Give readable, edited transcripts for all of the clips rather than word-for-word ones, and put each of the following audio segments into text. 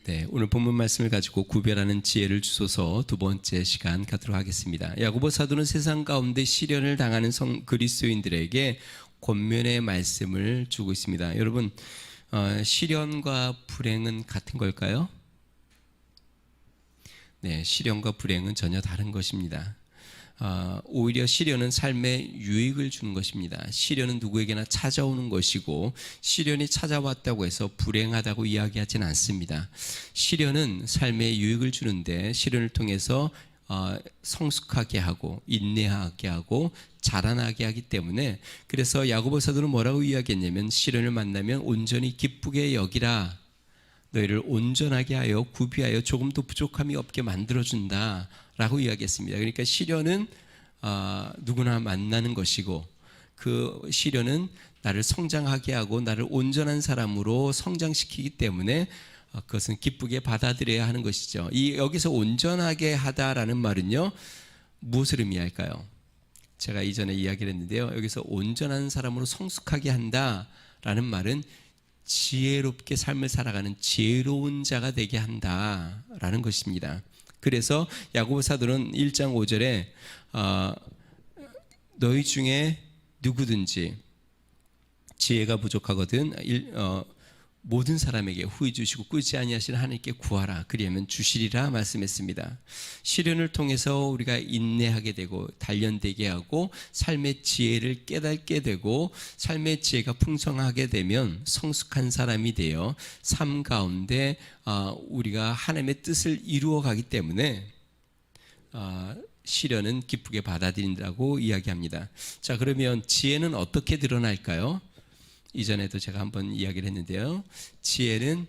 네, 오늘 본문 말씀을 가지고 구별하는 지혜를 주소서 두 번째 시간 갖도록 하겠습니다. 야고보 사도는 세상 가운데 시련을 당하는 그리스도인들에게 권면의 말씀을 주고 있습니다. 여러분, 시련과 불행은 같은 걸까요? 네, 시련과 불행은 전혀 다른 것입니다. 오히려 시련은 삶에 유익을 주는 것입니다. 시련은 누구에게나 찾아오는 것이고, 시련이 찾아왔다고 해서 불행하다고 이야기하지는 않습니다. 시련은 삶에 유익을 주는데, 시련을 통해서 성숙하게 하고 인내하게 하고 자라나게 하기 때문에, 그래서 야고보 사도는 뭐라고 이야기했냐면, 시련을 만나면 온전히 기쁘게 여기라. 너희를 온전하게 하여 구비하여 조금도 부족함이 없게 만들어준다 라고 이야기했습니다. 그러니까 시련은 누구나 만나는 것이고, 그 시련은 나를 성장하게 하고 나를 온전한 사람으로 성장시키기 때문에 그것은 기쁘게 받아들여야 하는 것이죠. 여기서 온전하게 하다라는 말은요, 무엇을 의미할까요? 제가 이전에 이야기를 했는데요, 여기서 온전한 사람으로 성숙하게 한다라는 말은 지혜롭게 삶을 살아가는 지혜로운 자가 되게 한다라는 것입니다. 그래서 야고보 사도는 1장 5절에 너희 중에 누구든지 지혜가 부족하거든 모든 사람에게 후히 주시고 꾸지 아니하시는 하나님께 구하라, 그리하면 주시리라 말씀했습니다. 시련을 통해서 우리가 인내하게 되고 단련되게 하고 삶의 지혜를 깨닫게 되고 삶의 지혜가 풍성하게 되면 성숙한 사람이 되어 삶 가운데 우리가 하나님의 뜻을 이루어 가기 때문에 시련은 기쁘게 받아들인다고 이야기합니다. 자, 그러면 지혜는 어떻게 드러날까요? 이전에도 제가 한번 이야기를 했는데요, 지혜는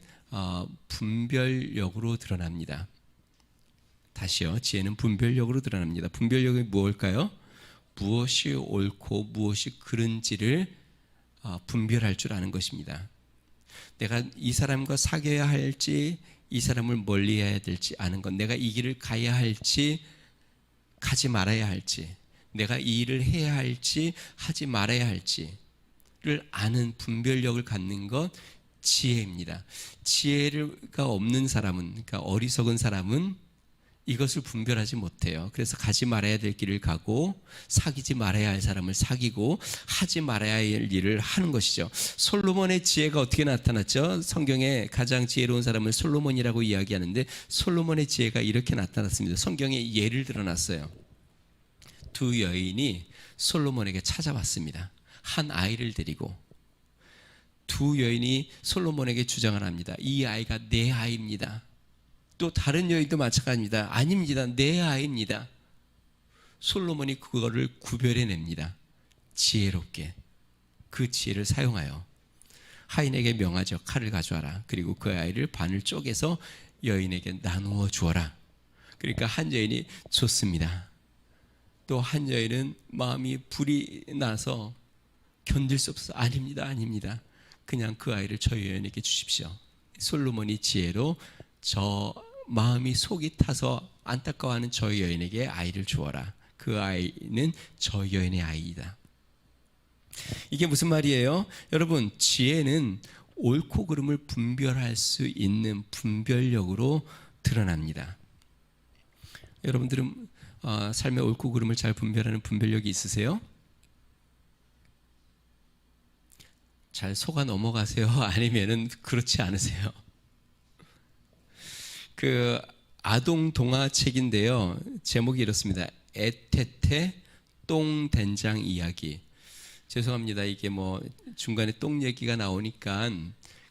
분별력으로 드러납니다. 다시요, 지혜는 분별력으로 드러납니다. 분별력이 무엇일까요? 무엇이 옳고 무엇이 그른지를 분별할 줄 아는 것입니다. 내가 이 사람과 사귀어야 할지 이 사람을 멀리해야 될지 아는 것, 내가 이 길을 가야 할지 가지 말아야 할지, 내가 이 일을 해야 할지 하지 말아야 할지 를 아는 분별력을 갖는 것, 지혜입니다. 지혜가 없는 사람은, 그러니까 어리석은 사람은 이것을 분별하지 못해요. 그래서 가지 말아야 될 길을 가고 사귀지 말아야 할 사람을 사귀고 하지 말아야 할 일을 하는 것이죠. 솔로몬의 지혜가 어떻게 나타났죠? 성경에 가장 지혜로운 사람을 솔로몬이라고 이야기하는데, 솔로몬의 지혜가 이렇게 나타났습니다. 성경에 예를 들어놨어요. 두 여인이 솔로몬에게 찾아왔습니다. 한 아이를 데리고 두 여인이 솔로몬에게 주장을 합니다. 이 아이가 내 아이입니다. 또 다른 여인도 마찬가지입니다. 아닙니다, 내 아이입니다. 솔로몬이 그거를 구별해냅니다. 지혜롭게 그 지혜를 사용하여 하인에게 명하죠. 칼을 가져와라. 그리고 그 아이를 반을 쪼개서 여인에게 나누어 주어라. 그러니까 한 여인이 좋습니다. 또 한 여인은 마음이 불이 나서 견딜 수 없어, 아닙니다, 아닙니다, 그냥 그 아이를 저 여인에게 주십시오. 솔로몬이 지혜로 저 마음이 속이 타서 안타까워하는 저 여인에게 아이를 주어라. 그 아이는 저 여인의 아이이다. 이게 무슨 말이에요? 여러분, 지혜는 옳고 그름을 분별할 수 있는 분별력으로 드러납니다. 여러분들은 삶의 옳고 그름을 잘 분별하는 분별력이 있으세요? 잘 속아 넘어가세요? 아니면은 그렇지 않으세요? 그 아동 동화책인데요, 제목이 이렇습니다. 애태태 똥된장 이야기. 죄송합니다, 이게 뭐 중간에 똥 얘기가 나오니까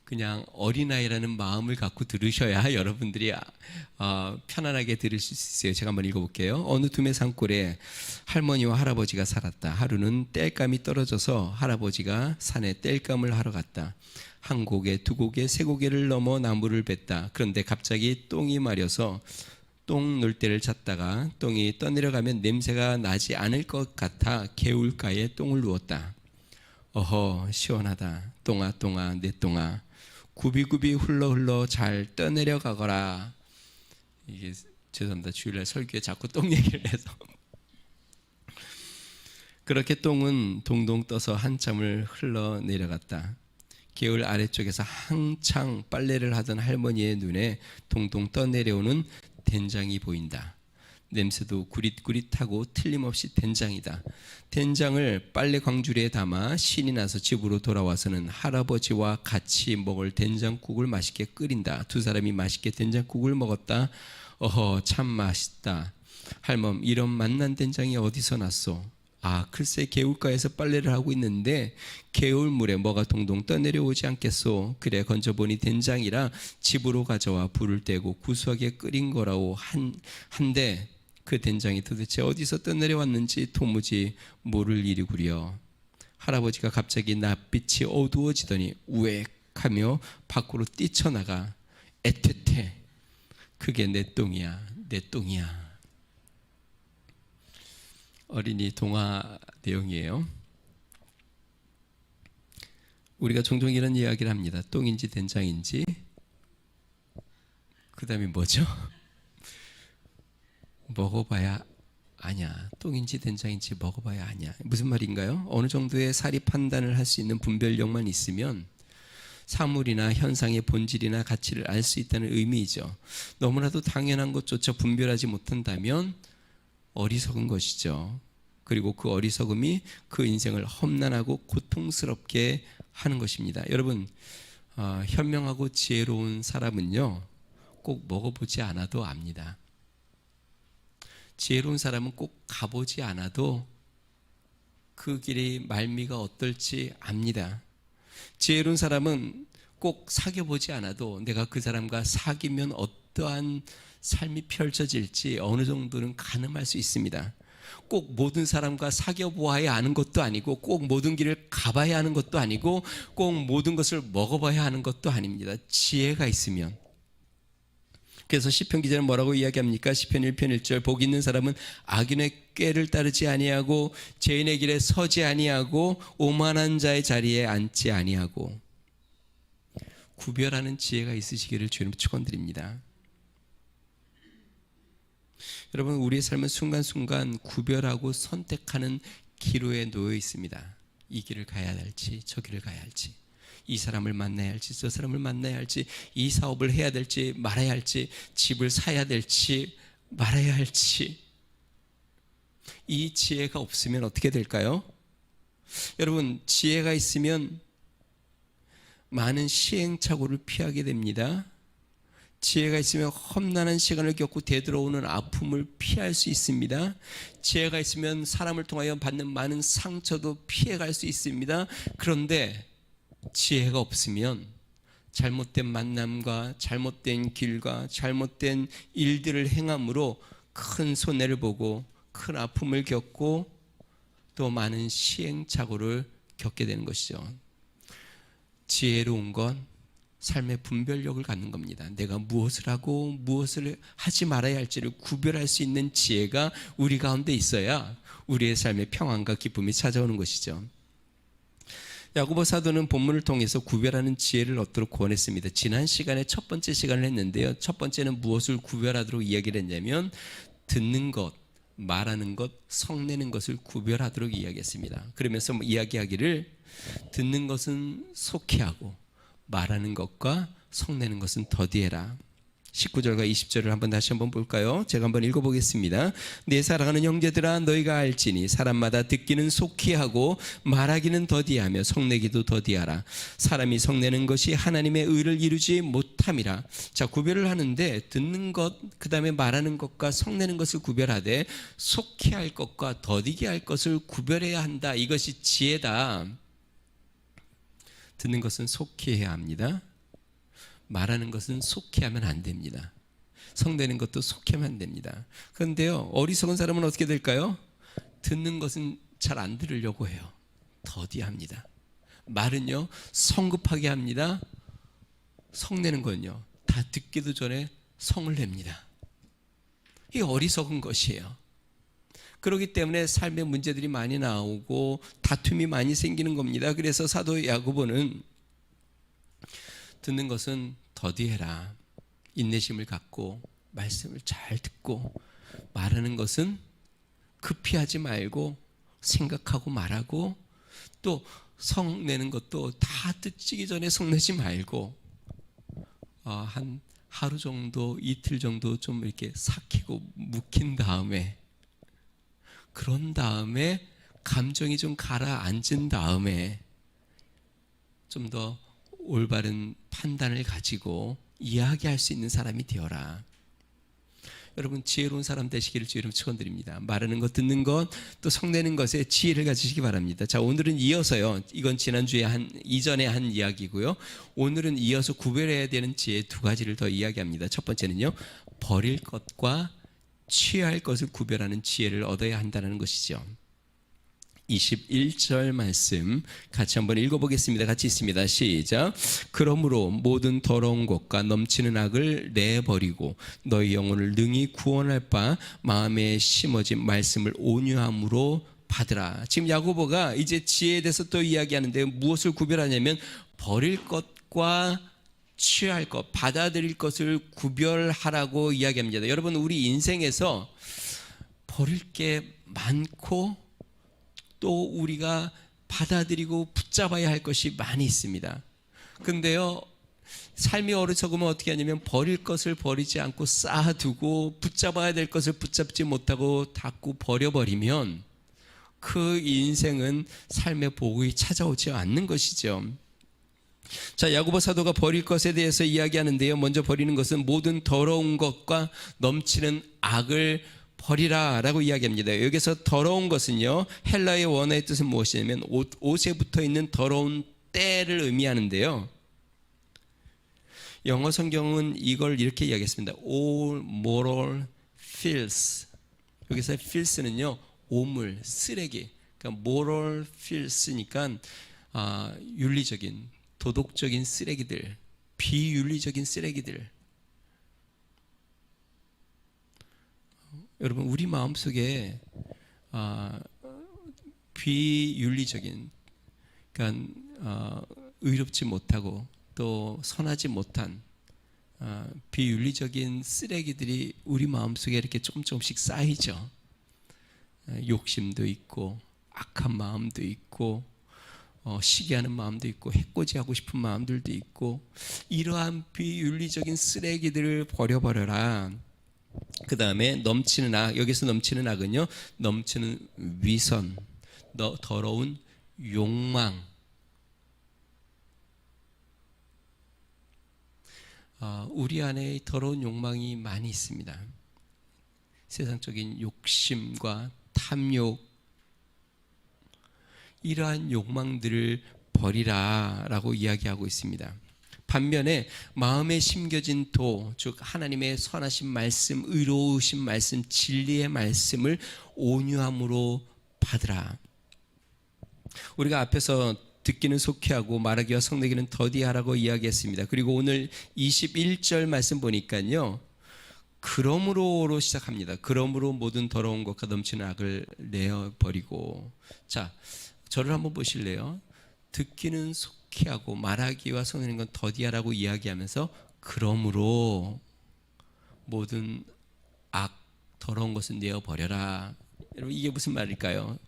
그냥 어린아이라는 마음을 갖고 들으셔야 여러분들이 편안하게 들으실 수 있어요. 제가 한번 읽어볼게요. 어느 둠의 산골에 할머니와 할아버지가 살았다. 하루는 땔감이 떨어져서 할아버지가 산에 땔감을 하러 갔다. 한 고개, 두 고개, 세 고개를 넘어 나무를 뱄다. 그런데 갑자기 똥이 마려서 똥 놀대를 찾다가 똥이 떠내려가면 냄새가 나지 않을 것 같아 개울가에 똥을 누웠다. 어허, 시원하다. 똥아 똥아 내 똥아, 굽이굽이 흘러 잘 떠내려 가거라. 이게 죄송합니다, 주일날 설교에 자꾸 똥 얘기를 해서. 그렇게 똥은 동동 떠서 한참을 흘러 내려갔다. 개울 아래쪽에서 한창 빨래를 하던 할머니의 눈에 동동 떠내려오는 된장이 보인다. 냄새도 구릿구릿하고 틀림없이 된장이다. 된장을 빨래 광주리에 담아 신이 나서 집으로 돌아와서는 할아버지와 같이 먹을 된장국을 맛있게 끓인다. 두 사람이 맛있게 된장국을 먹었다. 어허, 참 맛있다. 할멈, 이런 맛난 된장이 어디서 났소? 아, 글쎄 개울가에서 빨래를 하고 있는데 개울물에 뭐가 동동 떠내려오지 않겠소? 그래 건져보니 된장이라 집으로 가져와 불을 떼고 구수하게 끓인 거라고 한데 그 된장이 도대체 어디서 떠내려왔는지 도무지 모를 일이구려. 할아버지가 갑자기 낯빛이 어두워지더니 우웩하며 밖으로 뛰쳐나가 애틋해. 그게 내 똥이야, 내 똥이야. 어린이 동화 내용이에요. 우리가 종종 이런 이야기를 합니다. 똥인지 된장인지. 그 다음에 뭐죠? 먹어봐야 아냐. 똥인지 된장인지 먹어봐야 아냐. 무슨 말인가요? 어느 정도의 사리 판단을 할 수 있는 분별력만 있으면 사물이나 현상의 본질이나 가치를 알 수 있다는 의미이죠. 너무나도 당연한 것조차 분별하지 못한다면 어리석은 것이죠. 그리고 그 어리석음이 그 인생을 험난하고 고통스럽게 하는 것입니다. 여러분, 현명하고 지혜로운 사람은요, 꼭 먹어보지 않아도 압니다. 지혜로운 사람은 꼭 가보지 않아도 그 길이 말미가 어떨지 압니다. 지혜로운 사람은 꼭 사귀어보지 않아도 내가 그 사람과 사귀면 어떠한 삶이 펼쳐질지 어느 정도는 가늠할 수 있습니다. 꼭 모든 사람과 사귀어보아야 하는 것도 아니고 꼭 모든 길을 가봐야 하는 것도 아니고 꼭 모든 것을 먹어봐야 하는 것도 아닙니다. 지혜가 있으면. 그래서 시편 기자는 뭐라고 이야기합니까? 시편 1편 1절 복 있는 사람은 악인의 꾀를 따르지 아니하고 죄인의 길에 서지 아니하고 오만한 자의 자리에 앉지 아니하고. 구별하는 지혜가 있으시기를 주님 축원드립니다. 여러분, 우리의 삶은 순간순간 구별하고 선택하는 기로에 놓여 있습니다. 이 길을 가야 할지 저 길을 가야 할지, 이 사람을 만나야 할지 저 사람을 만나야 할지, 이 사업을 해야 될지 말아야 할지, 집을 사야 될지 말아야 할지. 이 지혜가 없으면 어떻게 될까요? 여러분, 지혜가 있으면 많은 시행착오를 피하게 됩니다. 지혜가 있으면 험난한 시간을 겪고 되돌아오는 아픔을 피할 수 있습니다. 지혜가 있으면 사람을 통하여 받는 많은 상처도 피해갈 수 있습니다. 그런데 지혜가 없으면 잘못된 만남과 잘못된 길과 잘못된 일들을 행함으로 큰 손해를 보고 큰 아픔을 겪고 또 많은 시행착오를 겪게 되는 것이죠. 지혜로운 건 삶의 분별력을 갖는 겁니다. 내가 무엇을 하고 무엇을 하지 말아야 할지를 구별할 수 있는 지혜가 우리 가운데 있어야 우리의 삶의 평안과 기쁨이 찾아오는 것이죠. 야고보 사도는 본문을 통해서 구별하는 지혜를 얻도록 권했습니다. 지난 시간에 첫 번째 시간을 했는데요. 첫 번째는 무엇을 구별하도록 이야기를 했냐면 듣는 것, 말하는 것, 성내는 것을 구별하도록 이야기했습니다. 그러면서 이야기하기를 듣는 것은 속히하고 말하는 것과 성내는 것은 더디해라. 19절과 20절을 다시 한번 볼까요? 제가 한번 읽어보겠습니다. 내 사랑하는 형제들아, 너희가 알지니 사람마다 듣기는 속히하고 말하기는 더디하며 성내기도 더디하라. 사람이 성내는 것이 하나님의 의를 이루지 못함이라. 자, 구별을 하는데 듣는 것, 그 다음에 말하는 것과 성내는 것을 구별하되 속히 할 것과 더디게 할 것을 구별해야 한다. 이것이 지혜다. 듣는 것은 속히 해야 합니다. 말하는 것은 속히 하면 안 됩니다. 성내는 것도 속히 하면 안 됩니다. 그런데요, 어리석은 사람은 어떻게 될까요? 듣는 것은 잘 안 들으려고 해요. 더디합니다. 말은요, 성급하게 합니다. 성내는 건요, 다 듣기도 전에 성을 냅니다. 이게 어리석은 것이에요. 그렇기 때문에 삶의 문제들이 많이 나오고 다툼이 많이 생기는 겁니다. 그래서 사도 야고보는 듣는 것은 더디해라. 인내심을 갖고 말씀을 잘 듣고, 말하는 것은 급히 하지 말고 생각하고 말하고, 또 성내는 것도 다 뜨지기 전에 성내지 말고 한 하루 정도, 이틀 정도 좀 이렇게 삭히고 묵힌 다음에, 그런 다음에 감정이 좀 가라앉은 다음에 좀 더 올바른 판단을 가지고 이야기할 수 있는 사람이 되어라. 여러분, 지혜로운 사람 되시기를 주의 이름으로 축원드립니다. 말하는 것, 듣는 것, 또 성내는 것에 지혜를 가지시기 바랍니다. 자, 오늘은 이어서요, 이건 지난주에 이전에 한 이야기고요, 오늘은 이어서 구별해야 되는 지혜 두 가지를 더 이야기합니다. 첫 번째는요, 버릴 것과 취할 것을 구별하는 지혜를 얻어야 한다는 것이죠. 21절 말씀 같이 한번 읽어보겠습니다. 같이 있습니다. 시작. 그러므로 모든 더러운 것과 넘치는 악을 내버리고 너희 영혼을 능히 구원할 바 마음에 심어진 말씀을 온유함으로 받으라. 지금 야고보가 이제 지혜에 대해서 또 이야기하는데 무엇을 구별하냐면 버릴 것과 취할 것, 받아들일 것을 구별하라고 이야기합니다. 여러분, 우리 인생에서 버릴 게 많고 또 우리가 받아들이고 붙잡아야 할 것이 많이 있습니다. 근데요, 삶이 어리석으면 어떻게 하냐면 버릴 것을 버리지 않고 쌓아두고 붙잡아야 될 것을 붙잡지 못하고 닫고 버려버리면 그 인생은 삶의 복이 찾아오지 않는 것이죠. 자, 야고보 사도가 버릴 것에 대해서 이야기하는데요, 먼저 버리는 것은 모든 더러운 것과 넘치는 악을 버리라 라고 이야기합니다. 여기서 더러운 것은요, 헬라의 원어의 뜻은 무엇이냐면 옷에 붙어있는 더러운 때를 의미하는데요, 영어 성경은 이걸 이렇게 이야기했습니다. All moral filth. 여기서 filth는요, 오물, 쓰레기. 그러니까 moral filth니까 윤리적인, 도덕적인 쓰레기들, 비윤리적인 쓰레기들. 여러분, 우리 마음속에 비윤리적인, 그러니까 의롭지 못하고 또 선하지 못한 비윤리적인 쓰레기들이 우리 마음속에 이렇게 조금씩 쌓이죠. 욕심도 있고 악한 마음도 있고 시기하는 마음도 있고 해코지하고 싶은 마음들도 있고, 이러한 비윤리적인 쓰레기들을 버려버려라. 그 다음에 넘치는 악, 여기서 넘치는 악은요, 넘치는 위선, 더러운 욕망. 우리 안에 더러운 욕망이 많이 있습니다. 세상적인 욕심과 탐욕, 이러한 욕망들을 버리라 라고 이야기하고 있습니다. 반면에 마음에 심겨진 도, 즉 하나님의 선하신 말씀, 의로우신 말씀, 진리의 말씀을 온유함으로 받으라. 우리가 앞에서 듣기는 속히하고 말하기와 성내기는 더디하라고 이야기했습니다. 그리고 오늘 21절 말씀 보니까요, 그러므로로 시작합니다. 그러므로 모든 더러운 것과 넘치는 악을 내어버리고. 자, 저를 한번 보실래요? 듣기는 속히하고 말하기와 성내는 건 더디하라고 이야기하면서 그러므로 모든 악, 더러운 것은 내어버려라. 여러분, 이게 무슨 말일까요?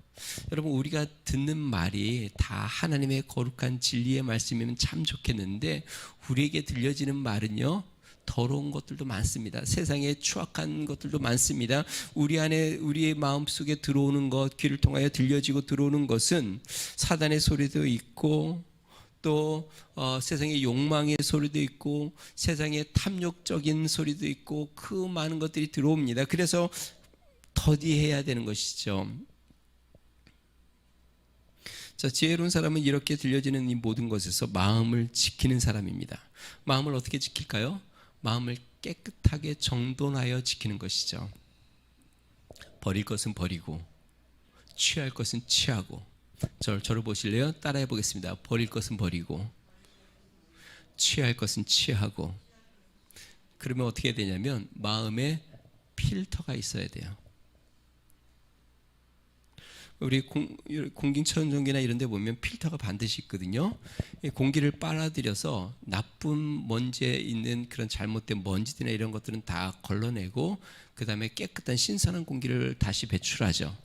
여러분, 우리가 듣는 말이 다 하나님의 거룩한 진리의 말씀이면 참 좋겠는데, 우리에게 들려지는 말은요, 더러운 것들도 많습니다. 세상에 추악한 것들도 많습니다. 우리 안에, 우리의 마음속에 들어오는 것, 귀를 통하여 들려지고 들어오는 것은 사단의 소리도 있고, 또 세상의 욕망의 소리도 있고, 세상의 탐욕적인 소리도 있고, 그 많은 것들이 들어옵니다. 그래서 더디해야 되는 것이죠. 자, 지혜로운 사람은 이렇게 들려지는 이 모든 것에서 마음을 지키는 사람입니다. 마음을 어떻게 지킬까요? 마음을 깨끗하게 정돈하여 지키는 것이죠. 버릴 것은 버리고 취할 것은 취하고. 저를 보실래요? 따라해 보겠습니다. 버릴 것은 버리고 취할 것은 취하고. 그러면 어떻게 되냐면 마음에 필터가 있어야 돼요. 우리 공기청정기나 이런 데 보면 필터가 반드시 있거든요. 공기를 빨아들여서 나쁜 먼지에 있는 그런 잘못된 먼지들이나 이런 것들은 다 걸러내고, 그 다음에 깨끗한 신선한 공기를 다시 배출하죠.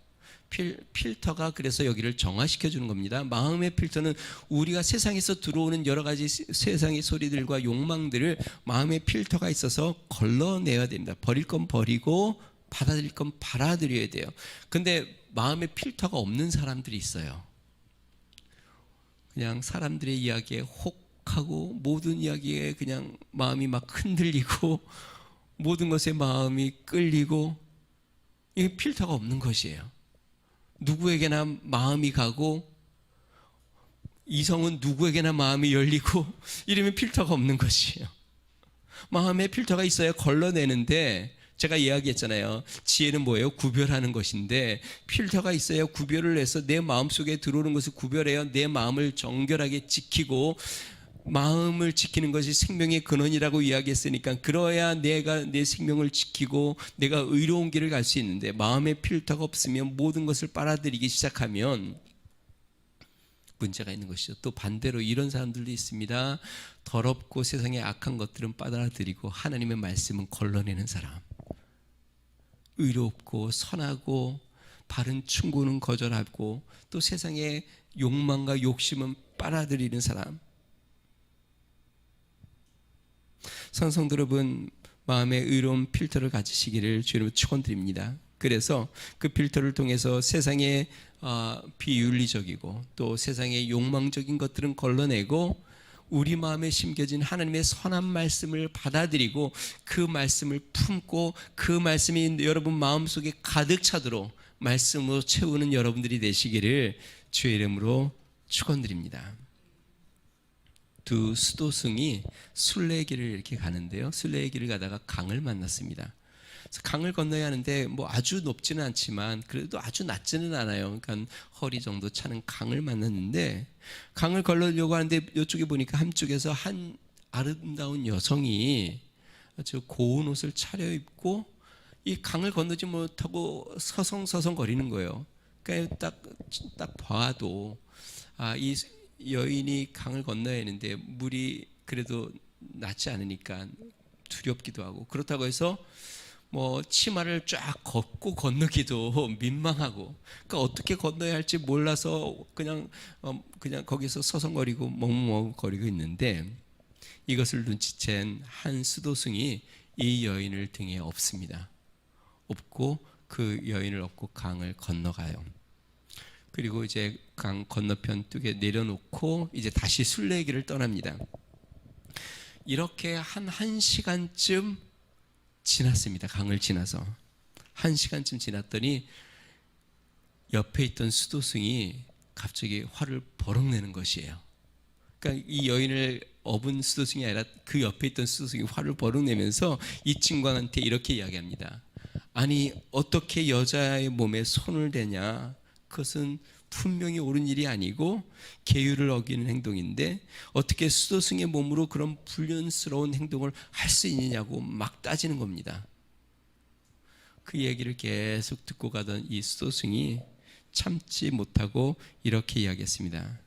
필터가 그래서 여기를 정화시켜 주는 겁니다. 마음의 필터는 우리가 세상에서 들어오는 여러 가지 세상의 소리들과 욕망들을 마음의 필터가 있어서 걸러내야 됩니다. 버릴 건 버리고 받아들일 건 받아들여야 돼요. 근데 마음의 필터가 없는 사람들이 있어요. 그냥 사람들의 이야기에 혹하고 모든 이야기에 그냥 마음이 막 흔들리고 모든 것에 마음이 끌리고, 이게 필터가 없는 것이에요. 누구에게나 마음이 가고 이성은 누구에게나 마음이 열리고 이러면 필터가 없는 것이에요. 마음에 필터가 있어야 걸러내는데, 제가 이야기했잖아요. 지혜는 뭐예요? 구별하는 것인데 필터가 있어야 구별을 해서 내 마음속에 들어오는 것을 구별해야 내 마음을 정결하게 지키고, 마음을 지키는 것이 생명의 근원이라고 이야기했으니까 그러야 내가 내 생명을 지키고 내가 의로운 길을 갈 수 있는데, 마음의 필터가 없으면 모든 것을 빨아들이기 시작하면 문제가 있는 것이죠. 또 반대로 이런 사람들도 있습니다. 더럽고 세상의 악한 것들은 빨아들이고 하나님의 말씀은 걸러내는 사람. 의롭고 선하고 바른 충고는 거절하고 또 세상의 욕망과 욕심은 빨아들이는 사람. 성도 여러분, 마음의 의로운 필터를 가지시기를 주님으로 축원드립니다. 그래서 그 필터를 통해서 세상의 비윤리적이고 또 세상의 욕망적인 것들은 걸러내고 우리 마음에 심겨진 하나님의 선한 말씀을 받아들이고 그 말씀을 품고 그 말씀이 여러분 마음속에 가득 차도록 말씀으로 채우는 여러분들이 되시기를 주의 이름으로 축원드립니다. 두 수도승이 순례길을 이렇게 가는데요. 순례길을 가다가 강을 만났습니다. 그래서 강을 건너야 하는데 뭐 아주 높지는 않지만 그래도 아주 낮지는 않아요. 그러니까 허리 정도 차는 강을 만났는데, 강을 건너려고 하는데 이쪽에 보니까 한쪽에서 한 아름다운 여성이 아주 고운 옷을 차려입고 이 강을 건너지 못하고 서성서성 거리는 거예요. 그러니까 딱 봐도 이 여인이 강을 건너야 하는데 물이 그래도 낮지 않으니까 두렵기도 하고, 그렇다고 해서 뭐 치마를 쫙 걷고 건너기도 민망하고, 그러니까 어떻게 건너야 할지 몰라서 그냥 거기서 서성거리고 멍멍거리고 있는데, 이것을 눈치챈 한 수도승이 이 여인을 등에 업습니다. 업고 그 여인을 업고 강을 건너가요. 그리고 이제 강 건너편 뚝에 내려놓고 이제 다시 순례길을 떠납니다. 이렇게 한 1시간쯤 지났습니다. 강을 지나서 1시간쯤 지났더니 옆에 있던 수도승이 갑자기 화를 버럭 내는 것이에요. 그러니까 이 여인을 업은 수도승이 아니라 그 옆에 있던 수도승이 화를 버럭 내면서 이 친구한테 이렇게 이야기합니다. 아니 어떻게 여자의 몸에 손을 대냐? 그것은 분명히 옳은 일이 아니고 계율을 어기는 행동인데 어떻게 수도승의 몸으로 그런 불륜스러운 행동을 할 수 있느냐고 막 따지는 겁니다. 그 얘기를 계속 듣고 가던 이 수도승이 참지 못하고 이렇게 이야기했습니다.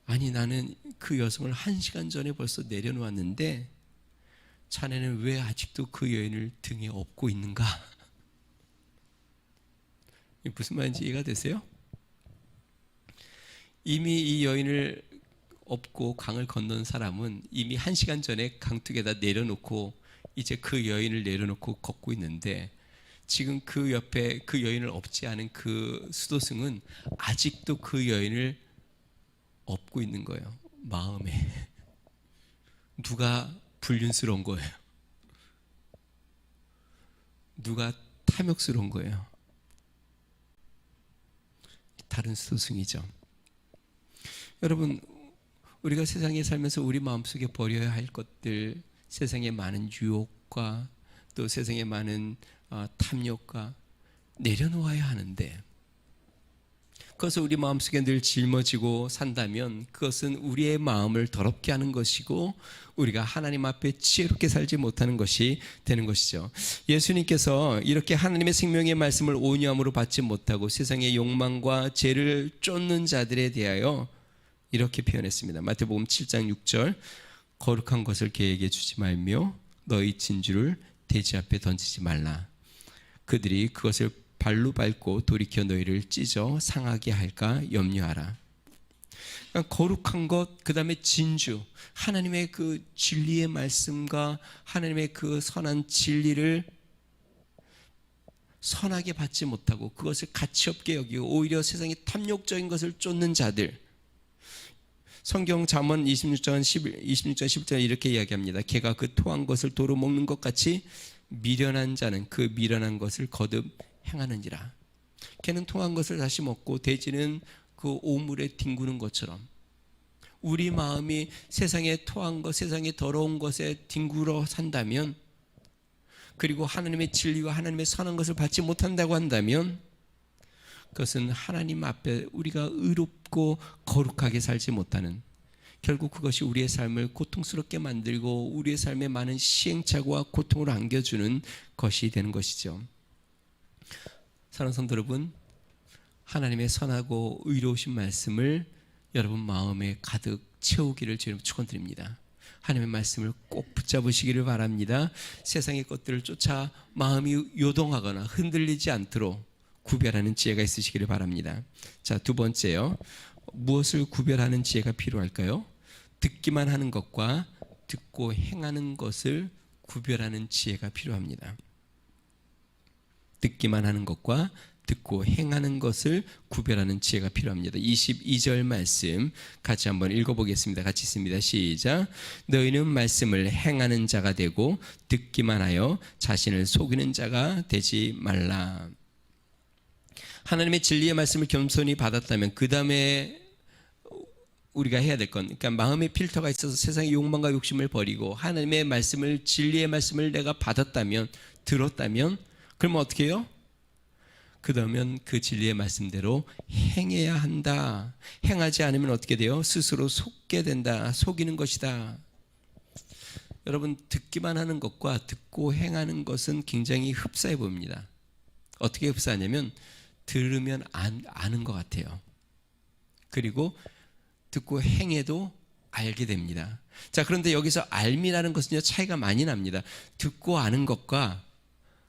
아니 나는 그 여성을 1시간 전에 벌써 내려놓았는데 자네는 왜 아직도 그 여인을 등에 업고 있는가? 무슨 말인지 이해가 되세요? 이미 이 여인을 업고 강을 건넌 사람은 이미 1시간 전에 강둑에다 내려놓고 이제 그 여인을 내려놓고 걷고 있는데, 지금 그 옆에 그 여인을 업지 않은 그 수도승은 아직도 그 여인을 업고 있는 거예요. 마음에. 누가 불륜스러운 거예요? 누가 탐욕스러운 거예요? 다른 수도승이죠. 여러분, 우리가 세상에 살면서 우리 마음속에 버려야 할 것들, 세상의 많은 유혹과 또 세상의 많은 탐욕과 내려놓아야 하는데, 그것을 우리 마음속에 늘 짊어지고 산다면 그것은 우리의 마음을 더럽게 하는 것이고 우리가 하나님 앞에 지혜롭게 살지 못하는 것이 되는 것이죠. 예수님께서 이렇게 하나님의 생명의 말씀을 온유함으로 받지 못하고 세상의 욕망과 죄를 쫓는 자들에 대하여 이렇게 표현했습니다. 마태복음 7장 6절, 거룩한 것을 개에게 주지 말며 너희 진주를 돼지 앞에 던지지 말라. 그들이 그것을 발로 밟고 돌이켜 너희를 찢어 상하게 할까 염려하라. 그러니까 거룩한 것, 그 다음에 진주, 하나님의 그 진리의 말씀과 하나님의 그 선한 진리를 선하게 받지 못하고 그것을 가치 없게 여기고 오히려 세상의 탐욕적인 것을 쫓는 자들, 성경 잠언 26장 11절 이렇게 이야기합니다. 개가 그 토한 것을 도로 먹는 것 같이 미련한 자는 그 미련한 것을 거듭 행하느니라. 개는 토한 것을 다시 먹고 돼지는 그 오물에 뒹구는 것처럼 우리 마음이 세상에 토한 것, 세상에 더러운 것에 뒹굴어 산다면, 그리고 하나님의 진리와 하나님의 선한 것을 받지 못한다고 한다면, 그것은 하나님 앞에 우리가 의롭고 거룩하게 살지 못하는, 결국 그것이 우리의 삶을 고통스럽게 만들고 우리의 삶에 많은 시행착오와 고통을 안겨주는 것이 되는 것이죠. 사랑하는 성도 여러분, 하나님의 선하고 의로우신 말씀을 여러분 마음에 가득 채우기를 주님 축원드립니다. 하나님의 말씀을 꼭 붙잡으시기를 바랍니다. 세상의 것들을 쫓아 마음이 요동하거나 흔들리지 않도록 구별하는 지혜가 있으시기를 바랍니다. 자, 두 번째요. 무엇을 구별하는 지혜가 필요할까요? 듣기만 하는 것과 듣고 행하는 것을 구별하는 지혜가 필요합니다. 듣기만 하는 것과 듣고 행하는 것을 구별하는 지혜가 필요합니다. 22절 말씀 같이 한번 읽어보겠습니다. 같이 읽습니다. 시작. 너희는 말씀을 행하는 자가 되고 듣기만 하여 자신을 속이는 자가 되지 말라. 하나님의 진리의 말씀을 겸손히 받았다면 그 다음에 우리가 해야 될 건, 그러니까 마음의 필터가 있어서 세상의 욕망과 욕심을 버리고 하나님의 말씀을, 진리의 말씀을 내가 받았다면, 들었다면, 그러면 어떻게 해요? 그러면 그 진리의 말씀대로 행해야 한다. 행하지 않으면 어떻게 돼요? 스스로 속게 된다. 속이는 것이다. 여러분, 듣기만 하는 것과 듣고 행하는 것은 굉장히 흡사해 보입니다. 어떻게 흡사하냐면 들으면 아는 것 같아요. 그리고 듣고 행해도 알게 됩니다. 자, 그런데 여기서 알미라는 것은요, 차이가 많이 납니다. 듣고 아는 것과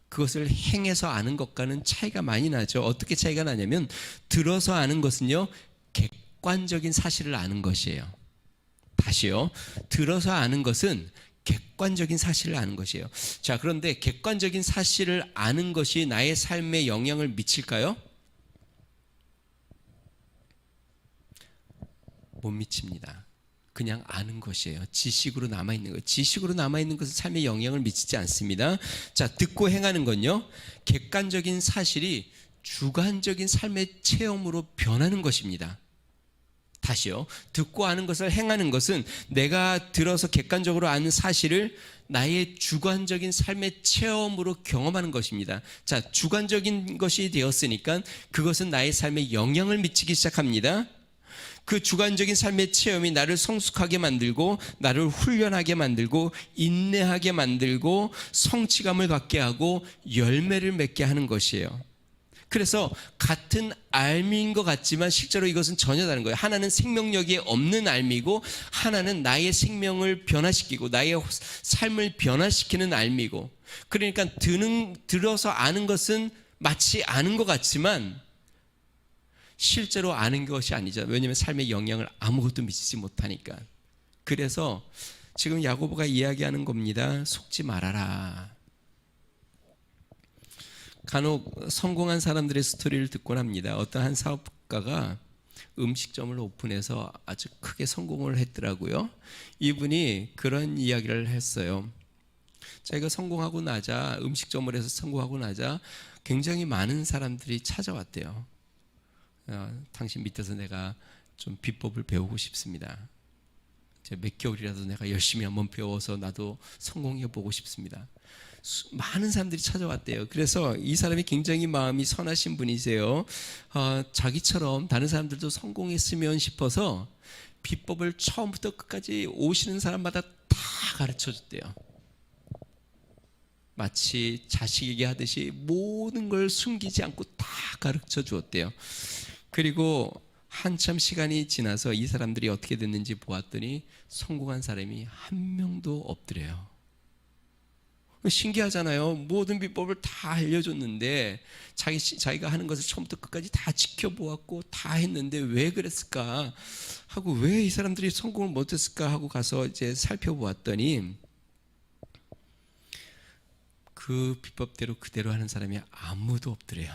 그것을 행해서 아는 것과는 차이가 많이 나죠. 어떻게 차이가 나냐면, 들어서 아는 것은요, 객관적인 사실을 아는 것이에요. 다시요. 들어서 아는 것은 객관적인 사실을 아는 것이에요. 자, 그런데 객관적인 사실을 아는 것이 나의 삶에 영향을 미칠까요? 못 미칩니다. 그냥 아는 것이에요. 지식으로 남아있는 것. 지식으로 남아있는 것은 삶에 영향을 미치지 않습니다. 자, 듣고 행하는 건요, 객관적인 사실이 주관적인 삶의 체험으로 변하는 것입니다. 다시요. 듣고 아는 것을 행하는 것은 내가 들어서 객관적으로 아는 사실을 나의 주관적인 삶의 체험으로 경험하는 것입니다. 자, 주관적인 것이 되었으니까 그것은 나의 삶에 영향을 미치기 시작합니다. 그 주관적인 삶의 체험이 나를 성숙하게 만들고 나를 훈련하게 만들고 인내하게 만들고 성취감을 갖게 하고 열매를 맺게 하는 것이에요. 그래서 같은 알미인 것 같지만 실제로 이것은 전혀 다른 거예요. 하나는 생명력이 없는 알미고 하나는 나의 생명을 변화시키고 나의 삶을 변화시키는 알미고, 그러니까 들어서 아는 것은 마치 아는 것 같지만 실제로 아는 것이 아니죠. 왜냐하면 삶에 영향을 아무것도 미치지 못하니까. 그래서 지금 야고보가 이야기하는 겁니다. 속지 말아라. 간혹 성공한 사람들의 스토리를 듣곤 합니다. 어떤 한 사업가가 음식점을 오픈해서 아주 크게 성공을 했더라고요. 이분이 그런 이야기를 했어요. 자기가 성공하고 나자, 음식점을 해서 성공하고 나자 굉장히 많은 사람들이 찾아왔대요. 당신 밑에서 내가 좀 비법을 배우고 싶습니다. 몇 개월이라도 내가 열심히 한번 배워서 나도 성공해 보고 싶습니다. 많은 사람들이 찾아왔대요. 그래서 이 사람이 굉장히 마음이 선하신 분이세요. 자기처럼 다른 사람들도 성공했으면 싶어서 비법을 처음부터 끝까지 오시는 사람마다 다 가르쳐 줬대요. 마치 자식에게 하듯이 모든 걸 숨기지 않고 다 가르쳐 주었대요. 그리고 한참 시간이 지나서 이 사람들이 어떻게 됐는지 보았더니 성공한 사람이 한 명도 없더래요. 신기하잖아요. 모든 비법을 다 알려줬는데 자기가 하는 것을 처음부터 끝까지 다 지켜보았고 다 했는데 왜 그랬을까 하고, 왜 이 사람들이 성공을 못했을까 하고 가서 이제 살펴보았더니 그 비법대로 그대로 하는 사람이 아무도 없더래요.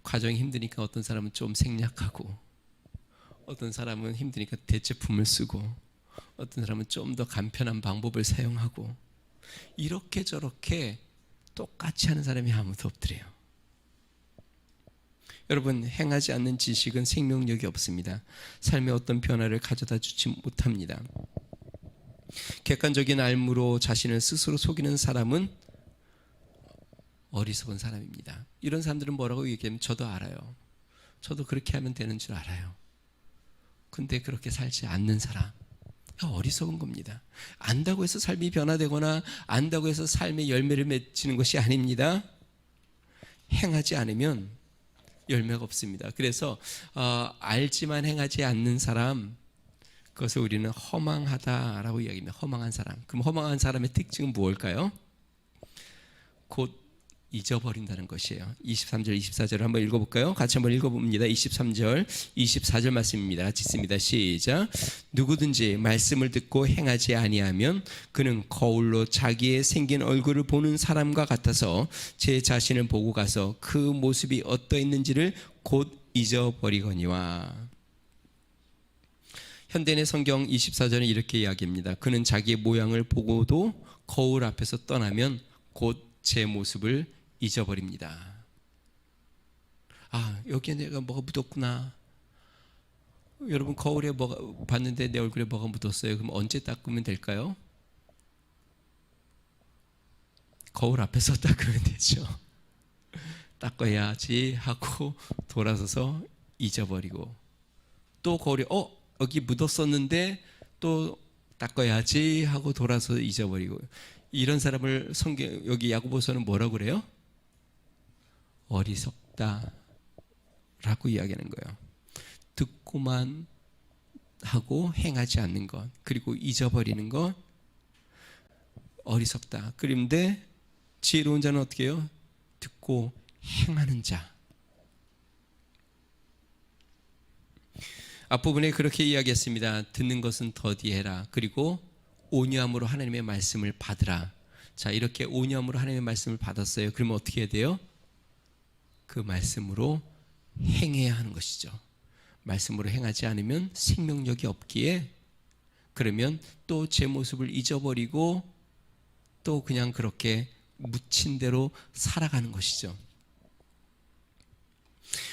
과정이 힘드니까 어떤 사람은 좀 생략하고, 어떤 사람은 힘드니까 대체품을 쓰고, 어떤 사람은 좀 더 간편한 방법을 사용하고, 이렇게 저렇게 똑같이 하는 사람이 아무도 없더래요. 여러분, 행하지 않는 지식은 생명력이 없습니다. 삶에 어떤 변화를 가져다 주지 못합니다. 객관적인 알무로 자신을 스스로 속이는 사람은 어리석은 사람입니다. 이런 사람들은 뭐라고 얘기하면, 저도 알아요. 저도 그렇게 하면 되는 줄 알아요. 근데 그렇게 살지 않는 사람, 어리석은 겁니다. 안다고 해서 삶이 변화되거나 안다고 해서 삶의 열매를 맺히는 것이 아닙니다. 행하지 않으면 열매가 없습니다. 그래서 알지만 행하지 않는 사람, 그것을 우리는 허망하다라고 이야기합니다. 허망한 사람. 그럼 허망한 사람의 특징은 무엇일까요? 곧 잊어버린다는 것이에요. 23절 24절을 한번 읽어볼까요? 같이 한번 읽어봅니다. 23절 24절 말씀입니다. 같이 읽습니다. 시작. 누구든지 말씀을 듣고 행하지 아니하면 그는 거울로 자기의 생긴 얼굴을 보는 사람과 같아서 제 자신을 보고 가서 그 모습이 어떠했는지를 곧 잊어버리거니와. 현대인의 성경 24절은 이렇게 이야기합니다. 그는 자기의 모양을 보고도 거울 앞에서 떠나면 곧 제 모습을 잊어버립니다. 여기에 내가 뭐가 묻었구나. 여러분, 거울에 뭐가 봤는데 내 얼굴에 뭐가 묻었어요. 그럼 언제 닦으면 될까요? 거울 앞에서 닦으면 되죠. 닦아야지 하고 돌아서서 잊어버리고, 또 거울에 여기 묻었었는데 또 닦아야지 하고 돌아서 잊어버리고, 이런 사람을 성경 여기 야고보서는 뭐라고 그래요? 어리석다라고 이야기하는 거예요. 듣고만 하고 행하지 않는 것, 그리고 잊어버리는 것, 어리석다. 그런데 지혜로운 자는 어떻게 해요? 듣고 행하는 자. 앞부분에 그렇게 이야기했습니다. 듣는 것은 더디해라. 그리고 온유함으로 하나님의 말씀을 받으라. 자, 이렇게 온유함으로 하나님의 말씀을 받았어요. 그러면 어떻게 해야 돼요? 그 말씀으로 행해야 하는 것이죠. 말씀으로 행하지 않으면 생명력이 없기에, 그러면 또 제 모습을 잊어버리고 또 그냥 그렇게 묻힌 대로 살아가는 것이죠.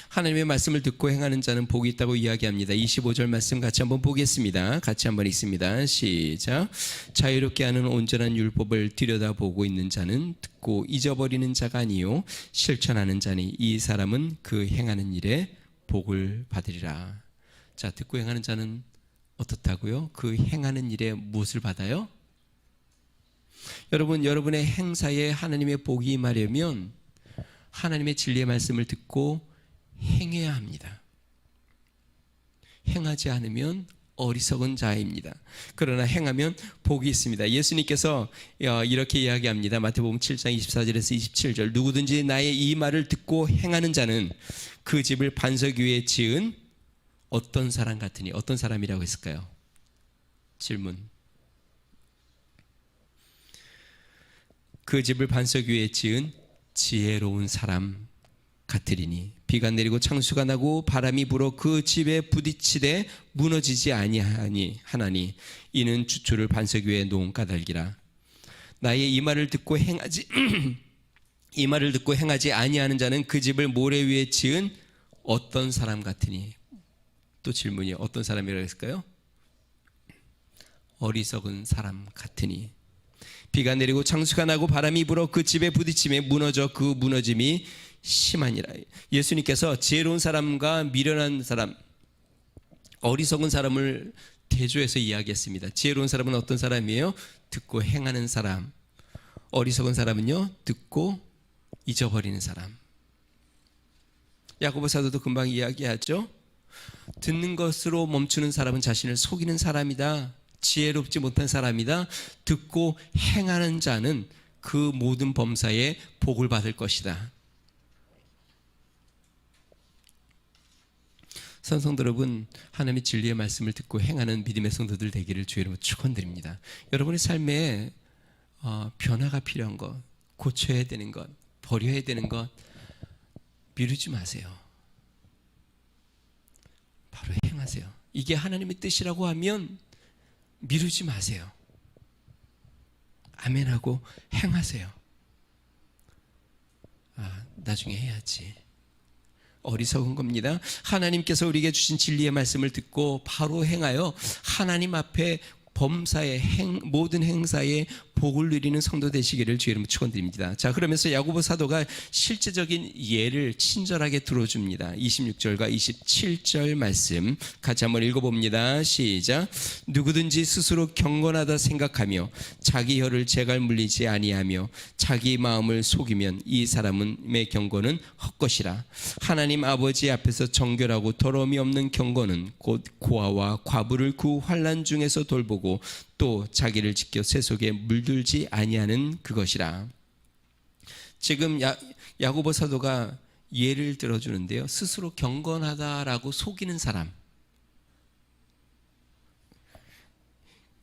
하나님의 말씀을 듣고 행하는 자는 복이 있다고 이야기합니다. 25절 말씀 같이 한번 보겠습니다. 같이 한번 읽습니다. 시작. 자유롭게 하는 온전한 율법을 들여다보고 있는 자는 듣고 잊어버리는 자가 아니요 실천하는 자니 이 사람은 그 행하는 일에 복을 받으리라. 자, 듣고 행하는 자는 어떻다고요? 그 행하는 일에 무엇을 받아요? 여러분, 여러분의 행사에 하나님의 복이 임하려면 하나님의 진리의 말씀을 듣고 행해야 합니다. 행하지 않으면 어리석은 자입니다. 그러나 행하면 복이 있습니다. 예수님께서 이렇게 이야기합니다. 마태복음 7장 24절에서 27절. 누구든지 나의 이 말을 듣고 행하는 자는 그 집을 반석 위에 지은 어떤 사람 같으니. 어떤 사람이라고 했을까요? 질문. 그 집을 반석 위에 지은 지혜로운 사람 같으리니 비가 내리고 창수가 나고 바람이 불어 그 집에 부딪히되 무너지지 아니하니 하나니 이는 주초를 반석 위에 놓은 까닭이라. 나의 이 말을 듣고 행하지 이 말을 듣고 행하지 아니하는 자는 그 집을 모래 위에 지은 어떤 사람 같으니. 또 질문이 어떤 사람이라고 했을까요? 어리석은 사람 같으니. 비가 내리고 창수가 나고 바람이 불어 그 집에 부딪히며 무너져 그 무너짐이 심하니라. 예수님께서 지혜로운 사람과 미련한 사람, 어리석은 사람을 대조해서 이야기했습니다. 지혜로운 사람은 어떤 사람이에요? 듣고 행하는 사람. 어리석은 사람은요, 듣고 잊어버리는 사람. 야고보 사도도 금방 이야기하죠. 듣는 것으로 멈추는 사람은 자신을 속이는 사람이다. 지혜롭지 못한 사람이다. 듣고 행하는 자는 그 모든 범사에 복을 받을 것이다. 성도 여러분, 하나님의 진리의 말씀을 듣고 행하는 믿음의 성도들 되기를 주의 이름으로 축원드립니다. 여러분의 삶에 변화가 필요한 것, 고쳐야 되는 것, 버려야 되는 것 미루지 마세요. 바로 행하세요. 이게 하나님의 뜻이라고 하면 미루지 마세요. 아멘하고 행하세요. 나중에 해야지. 어리석은 겁니다. 하나님께서 우리에게 주신 진리의 말씀을 듣고 바로 행하여 하나님 앞에 범사의 모든 행사에 복을 누리는 성도 되시기를 주의 이름으로 축원드립니다. 자, 그러면서 야고보 사도가 실제적인 예를 친절하게 들어줍니다. 26절과 27절 말씀 같이 한번 읽어봅니다. 시작. 누구든지 스스로 경건하다 생각하며 자기 혀를 재갈 물리지 아니하며 자기 마음을 속이면 이 사람의 경건은 헛것이라. 하나님 아버지 앞에서 정결하고 더러움이 없는 경건은 곧 고아와 과부를 그 환난 중에서 돌보고 또 자기를 지켜 세속에 물들지 아니하는 그것이라. 지금 야고보 사도가 예를 들어주는데요. 스스로 경건하다라고 속이는 사람.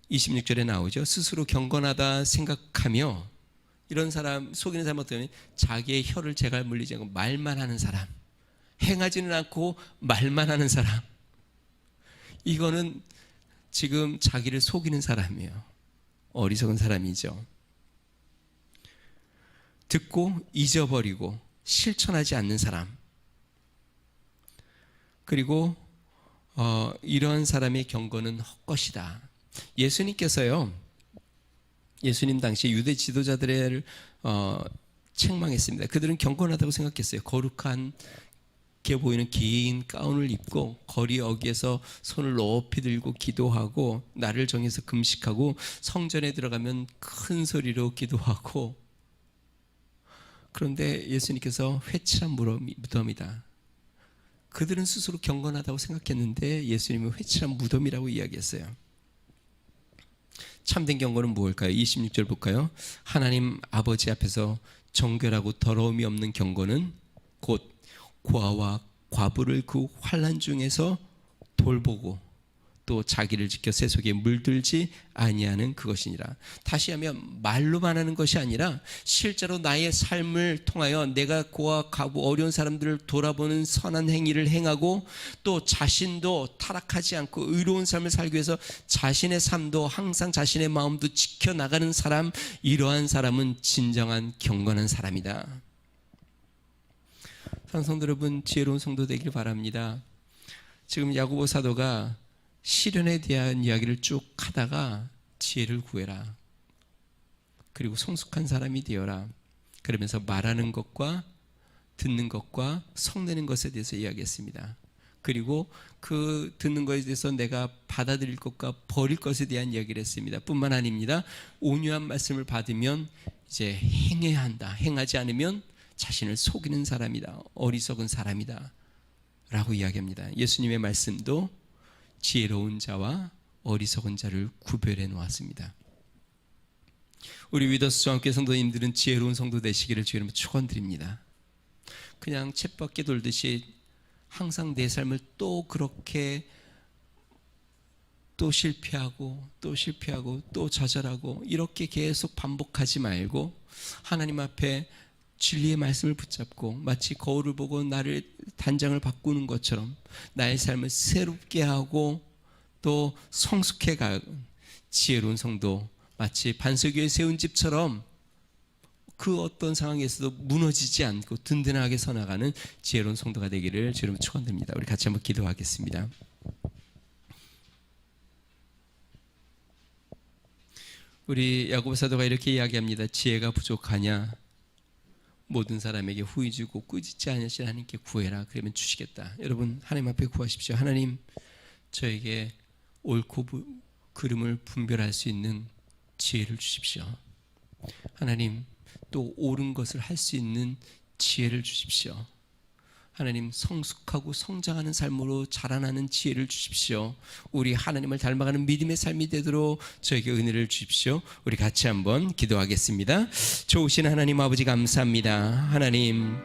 26절에 나오죠. 스스로 경건하다 생각하며, 이런 사람, 속이는 사람 어떠면 자기의 혀를 재갈 물리지 않고 말만 하는 사람, 행하지는 않고 말만 하는 사람, 이거는 지금 자기를 속이는 사람이에요. 어리석은 사람이죠. 듣고 잊어버리고 실천하지 않는 사람. 그리고 이러한 사람의 경건은 헛것이다. 예수님께서요, 예수님 당시 유대 지도자들을 책망했습니다. 그들은 경건하다고 생각했어요. 거룩한 게 보이는 긴 가운을 입고 거리 어귀에서 손을 높이 들고 기도하고 날을 정해서 금식하고 성전에 들어가면 큰 소리로 기도하고. 그런데 예수님께서 회칠한 무덤이다. 그들은 스스로 경건하다고 생각했는데 예수님은 회칠한 무덤이라고 이야기했어요. 참된 경건은 무엇일까요? 26절 볼까요? 하나님 아버지 앞에서 정결하고 더러움이 없는 경건은 곧 고아와 과부를 그 환난 중에서 돌보고 또 자기를 지켜 세속에 물들지 아니하는 그것이니라. 다시 하면 말로만 하는 것이 아니라 실제로 나의 삶을 통하여 내가 고아 과부 어려운 사람들을 돌아보는 선한 행위를 행하고 또 자신도 타락하지 않고 의로운 삶을 살기 위해서 자신의 삶도 항상 자신의 마음도 지켜나가는 사람, 이러한 사람은 진정한 경건한 사람이다. 성도 여러분, 지혜로운 성도 되길 바랍니다. 지금 야고보 사도가 시련에 대한 이야기를 쭉 하다가 지혜를 구해라, 그리고 성숙한 사람이 되어라, 그러면서 말하는 것과 듣는 것과 성내는 것에 대해서 이야기했습니다. 그리고 그 듣는 것에 대해서 내가 받아들일 것과 버릴 것에 대한 이야기를 했습니다. 뿐만 아닙니다. 온유한 말씀을 받으면 이제 행해야 한다. 행하지 않으면 자신을 속이는 사람이다, 어리석은 사람이다 라고 이야기합니다. 예수님의 말씀도 지혜로운 자와 어리석은 자를 구별해 놓았습니다. 우리 위더스 중학교 성도님들은 지혜로운 성도 되시기를 주님으로 축원드립니다. 그냥 쳇바퀴 돌듯이 항상 내 삶을 또 그렇게 또 실패하고 또 실패하고 또 좌절하고 이렇게 계속 반복하지 말고 하나님 앞에 진리의 말씀을 붙잡고 마치 거울을 보고 나를 단장을 바꾸는 것처럼 나의 삶을 새롭게 하고 또 성숙해 가는 지혜로운 성도, 마치 반석 위에 세운 집처럼 그 어떤 상황에서도 무너지지 않고 든든하게 서나가는 지혜로운 성도가 되기를 주님으로 축원드립니다. 우리 같이 한번 기도하겠습니다. 우리 야고보 사도가 이렇게 이야기합니다. 지혜가 부족하냐? 모든 사람에게 후히 주고 꾸짖지 않으신 하나님께 구해라. 그러면 주시겠다. 여러분, 하나님 앞에 구하십시오. 하나님, 저에게 옳고 그름을 분별할 수 있는 지혜를 주십시오. 하나님, 또 옳은 것을 할 수 있는 지혜를 주십시오. 하나님 성숙하고 성장하는 삶으로 자라나는 지혜를 주십시오. 우리 하나님을 닮아가는 믿음의 삶이 되도록 저에게 은혜를 주십시오. 우리 같이 한번 기도하겠습니다. 좋으신 하나님 아버지 감사합니다. 하나님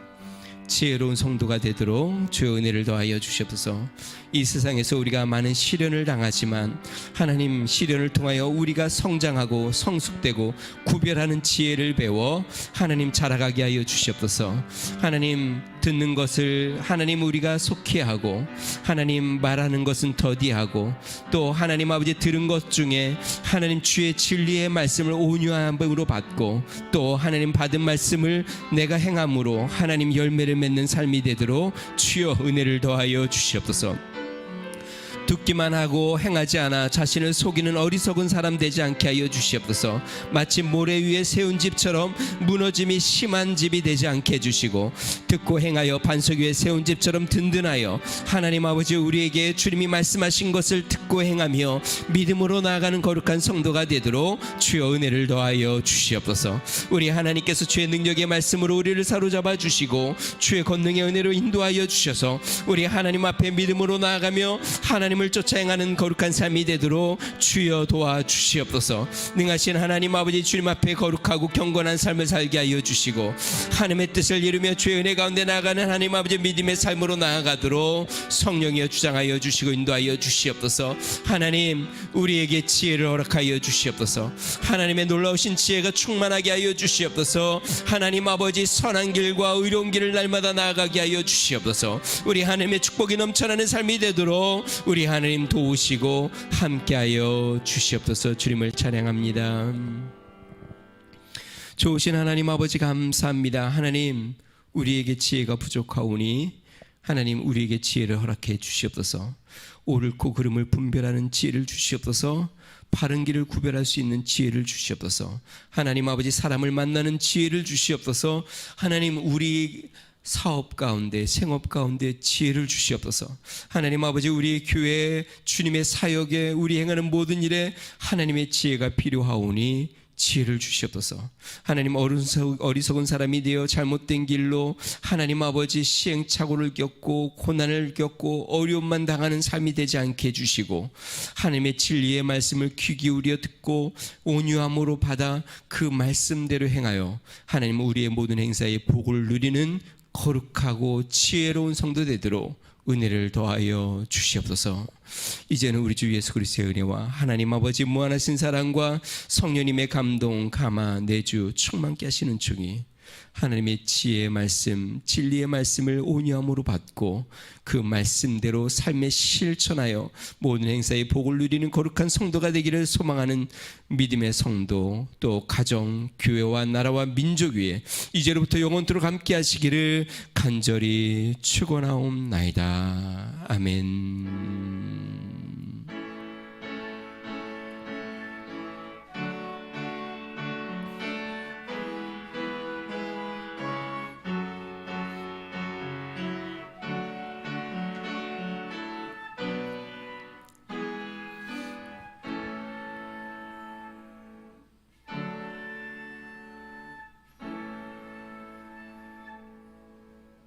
지혜로운 성도가 되도록 주의 은혜를 더하여 주시옵소서. 이 세상에서 우리가 많은 시련을 당하지만 하나님 시련을 통하여 우리가 성장하고 성숙되고 구별하는 지혜를 배워 하나님 자라가게 하여 주시옵소서. 하나님 듣는 것을 하나님 우리가 속히 하고 하나님 말하는 것은 더디하고 또 하나님 아버지 들은 것 중에 하나님 주의 진리의 말씀을 온유함으로 받고 또 하나님 받은 말씀을 내가 행함으로 하나님 열매를 맺는 삶이 되도록 주여 은혜를 더하여 주시옵소서. 듣기만 하고 행하지 않아 자신을 속이는 어리석은 사람 되지 않게 하여 주시옵소서. 마치 모래 위에 세운 집처럼 무너짐이 심한 집이 되지 않게 해주시고 듣고 행하여 반석 위에 세운 집처럼 든든하여 하나님 아버지 우리에게 주님이 말씀하신 것을 듣고 행하며 믿음으로 나아가는 거룩한 성도가 되도록 주여 은혜를 더하여 주시옵소서. 우리 하나님께서 주의 능력의 말씀으로 우리를 사로잡아 주시고 주의 권능의 은혜로 인도하여 주셔서 우리 하나님 앞에 믿음으로 나아가며 하나님을 쫓아 행하는 거룩한 삶이 되도록 주여 도와주시옵소서. 능하신 하나님 아버지 주님 앞에 거룩하고 경건한 삶을 살게 하여 주시고 하나님의 뜻을 이루며 주의 은혜 가운데 나아가는 하나님 아버지 믿음의 삶으로 나아가도록 성령이여 주장하여 주시고 인도하여 주시옵소서. 하나님 우리에게 지혜를 허락하여 주시옵소서. 하나님의 놀라우신 지혜가 충만하게 하여 주시옵소서. 하나님 아버지 선한 길과 의로운 길을 날마다 나아가게 하여 주시옵소서. 우리 하나님의 축복이 넘쳐나는 삶이 되도록 우리 하나님 도우시고 함께하여 주시옵소서. 주님을 찬양합니다. 좋으신 하나님 아버지 감사합니다. 하나님 우리에게 지혜가 부족하오니 하나님 우리에게 지혜를 허락해 주시옵소서. 옳고 그름을 분별하는 지혜를 주시옵소서. 바른 길을 구별할 수 있는 지혜를 주시옵소서. 하나님 아버지 사람을 만나는 지혜를 주시옵소서. 하나님 우리 사업 가운데 생업 가운데 지혜를 주시옵소서. 하나님 아버지 우리 교회 주님의 사역에 우리 행하는 모든 일에 하나님의 지혜가 필요하오니 지혜를 주시옵소서. 하나님 어리석은 사람이 되어 잘못된 길로 하나님 아버지 시행착오를 겪고 고난을 겪고 어려움만 당하는 삶이 되지 않게 해주시고 하나님의 진리의 말씀을 귀 기울여 듣고 온유함으로 받아 그 말씀대로 행하여 하나님 우리의 모든 행사에 복을 누리는 거룩하고 지혜로운 성도 되도록 은혜를 더하여 주시옵소서. 이제는 우리 주 예수 그리스도의 은혜와 하나님 아버지 무한하신 사랑과 성령님의 감동 감화 내주 충만케 하시는 중이 하나님의 지혜의 말씀 진리의 말씀을 온유함으로 받고 그 말씀대로 삶에 실천하여 모든 행사에 복을 누리는 거룩한 성도가 되기를 소망하는 믿음의 성도 또 가정 교회와 나라와 민족 위에 이제로부터 영원토록 함께 하시기를 간절히 축원하옵나이다. 아멘.